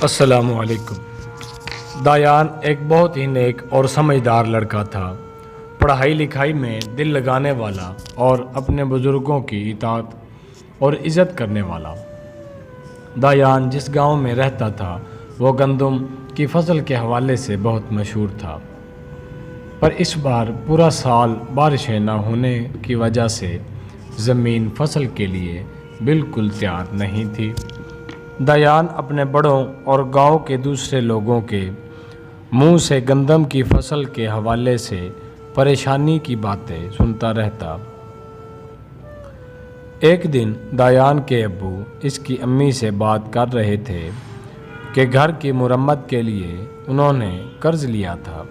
السلام علیکم۔ دایان ایک بہت ہی نیک اور سمجھدار لڑکا تھا، پڑھائی لکھائی میں دل لگانے والا اور اپنے بزرگوں کی اطاعت اور عزت کرنے والا۔ دایان جس گاؤں میں رہتا تھا وہ گندم کی فصل کے حوالے سے بہت مشہور تھا، پر اس بار پورا سال بارشیں نہ ہونے کی وجہ سے زمین فصل کے لیے بالکل تیار نہیں تھی۔ دایان اپنے بڑوں اور گاؤں کے دوسرے لوگوں کے منہ سے گندم کی فصل کے حوالے سے پریشانی کی باتیں سنتا رہتا۔ ایک دن دایان کے ابو اس کی امی سے بات کر رہے تھے کہ گھر کی مرمت کے لیے انہوں نے قرض لیا تھا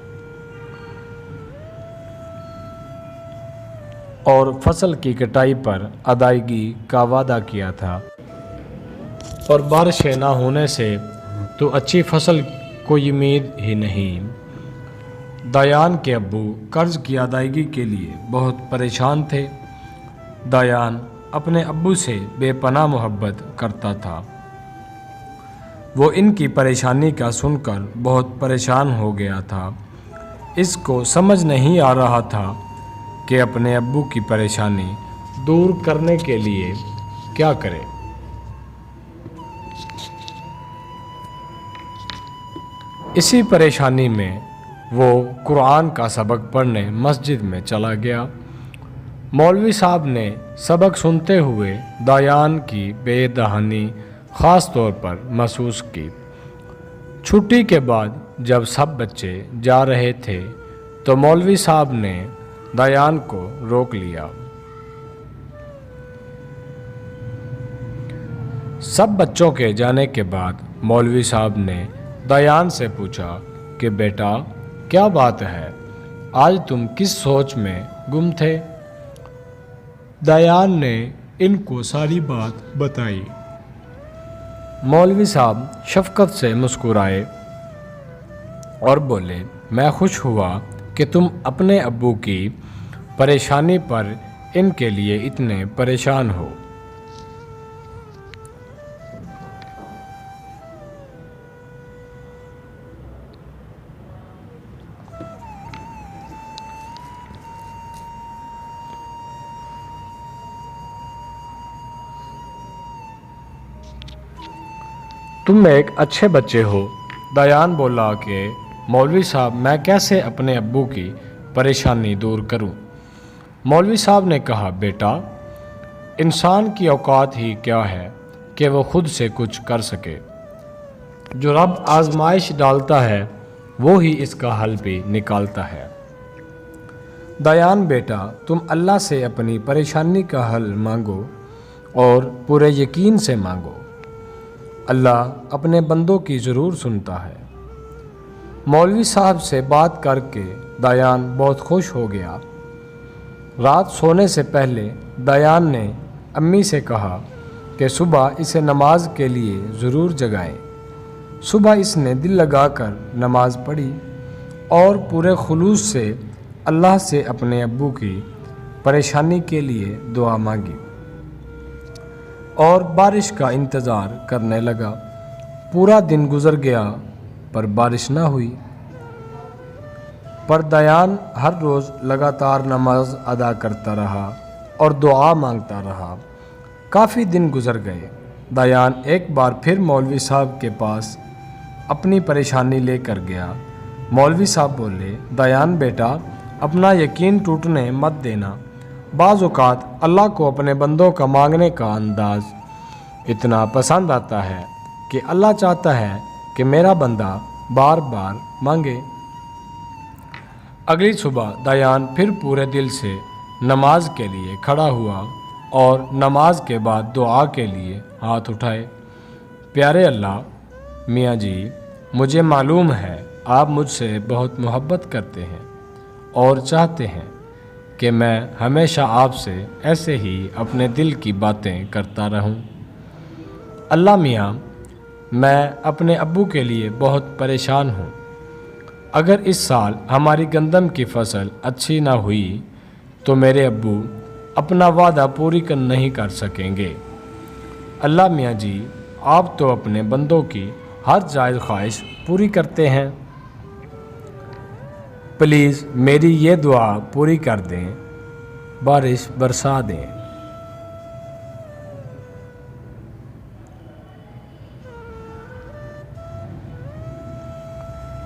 اور فصل کی کٹائی پر ادائیگی کا وعدہ کیا تھا، اور بارشیں نہ ہونے سے تو اچھی فصل کوئی امید ہی نہیں۔ دایان کے ابو قرض کی ادائیگی کے لیے بہت پریشان تھے۔ دایان اپنے ابو سے بے پناہ محبت کرتا تھا۔ وہ ان کی پریشانی کا سن کر بہت پریشان ہو گیا تھا۔ اس کو سمجھ نہیں آ رہا تھا کہ اپنے ابو کی پریشانی دور کرنے کے لیے کیا کرے۔ اسی پریشانی میں وہ قرآن کا سبق پڑھنے مسجد میں چلا گیا۔ مولوی صاحب نے سبق سنتے ہوئے دایان کی بے دہانی خاص طور پر محسوس کی۔ چھٹی کے بعد جب سب بچے جا رہے تھے تو مولوی صاحب نے دایان کو روک لیا۔ سب بچوں کے جانے کے بعد مولوی صاحب نے دایان سے پوچھا کہ بیٹا کیا بات ہے، آج تم کس سوچ میں گم تھے؟ دایان نے ان کو ساری بات بتائی۔ مولوی صاحب شفقت سے مسکرائے اور بولے، میں خوش ہوا کہ تم اپنے ابو کی پریشانی پر ان کے لیے اتنے پریشان ہو۔ تم ایک اچھے بچے ہو۔ دایان بولا کہ مولوی صاحب میں کیسے اپنے ابو کی پریشانی دور کروں؟ مولوی صاحب نے کہا، بیٹا انسان کی اوقات ہی کیا ہے کہ وہ خود سے کچھ کر سکے۔ جو رب آزمائش ڈالتا ہے وہی اس کا حل بھی نکالتا ہے۔ دایان بیٹا تم اللہ سے اپنی پریشانی کا حل مانگو اور پورے یقین سے مانگو، اللہ اپنے بندوں کی ضرور سنتا ہے۔ مولوی صاحب سے بات کر کے دایان بہت خوش ہو گیا۔ رات سونے سے پہلے دایان نے امی سے کہا کہ صبح اسے نماز کے لیے ضرور جگائیں۔ صبح اس نے دل لگا کر نماز پڑھی اور پورے خلوص سے اللہ سے اپنے ابو کی پریشانی کے لیے دعا مانگی اور بارش کا انتظار کرنے لگا۔ پورا دن گزر گیا پر بارش نہ ہوئی، پر دایان ہر روز لگاتار نماز ادا کرتا رہا اور دعا مانگتا رہا۔ کافی دن گزر گئے۔ دایان ایک بار پھر مولوی صاحب کے پاس اپنی پریشانی لے کر گیا۔ مولوی صاحب بولے، دایان بیٹا اپنا یقین ٹوٹنے مت دینا۔ بعض اوقات اللہ کو اپنے بندوں کا مانگنے کا انداز اتنا پسند آتا ہے کہ اللہ چاہتا ہے کہ میرا بندہ بار بار مانگے۔ اگلی صبح دایان پھر پورے دل سے نماز کے لیے کھڑا ہوا اور نماز کے بعد دعا کے لیے ہاتھ اٹھائے۔ پیارے اللہ میاں جی، مجھے معلوم ہے آپ مجھ سے بہت محبت کرتے ہیں اور چاہتے ہیں کہ میں ہمیشہ آپ سے ایسے ہی اپنے دل کی باتیں کرتا رہوں۔ اللہ میاں، میں اپنے ابو کے لیے بہت پریشان ہوں۔ اگر اس سال ہماری گندم کی فصل اچھی نہ ہوئی تو میرے ابو اپنا وعدہ پوری نہیں کر سکیں گے۔ اللہ میاں جی، آپ تو اپنے بندوں کی ہر جائز خواہش پوری کرتے ہیں۔ پلیز میری یہ دعا پوری کر دیں، بارش برسا دیں۔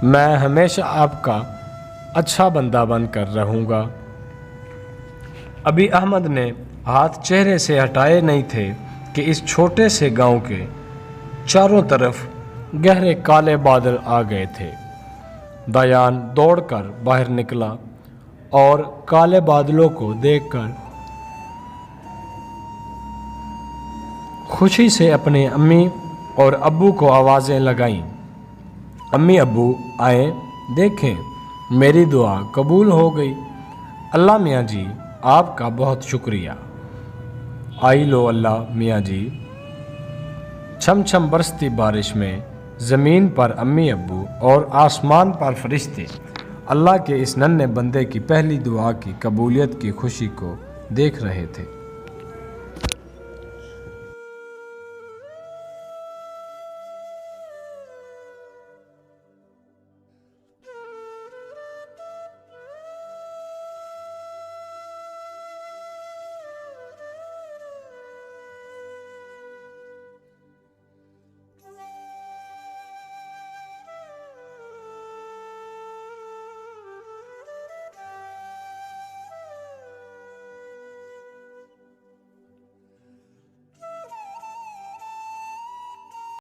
میں ہمیشہ آپ کا اچھا بندہ بن کر رہوں گا۔ ابھی احمد نے ہاتھ چہرے سے ہٹائے نہیں تھے کہ اس چھوٹے سے گاؤں کے چاروں طرف گہرے کالے بادل آ گئے تھے۔ دیان دوڑ کر باہر نکلا اور کالے بادلوں کو دیکھ کر خوشی سے اپنے امی اور ابو کو آوازیں لگائیں۔ امی ابو آئیں، دیکھیں میری دعا قبول ہو گئی۔ اللہ میاں جی آپ کا بہت شکریہ۔ آئی لو اللہ میاں جی۔ چھم چھم برستی بارش میں زمین پر امی ابو اور آسمان پر فرشتے اللہ کے اس ننھے بندے کی پہلی دعا کی قبولیت کی خوشی کو دیکھ رہے تھے۔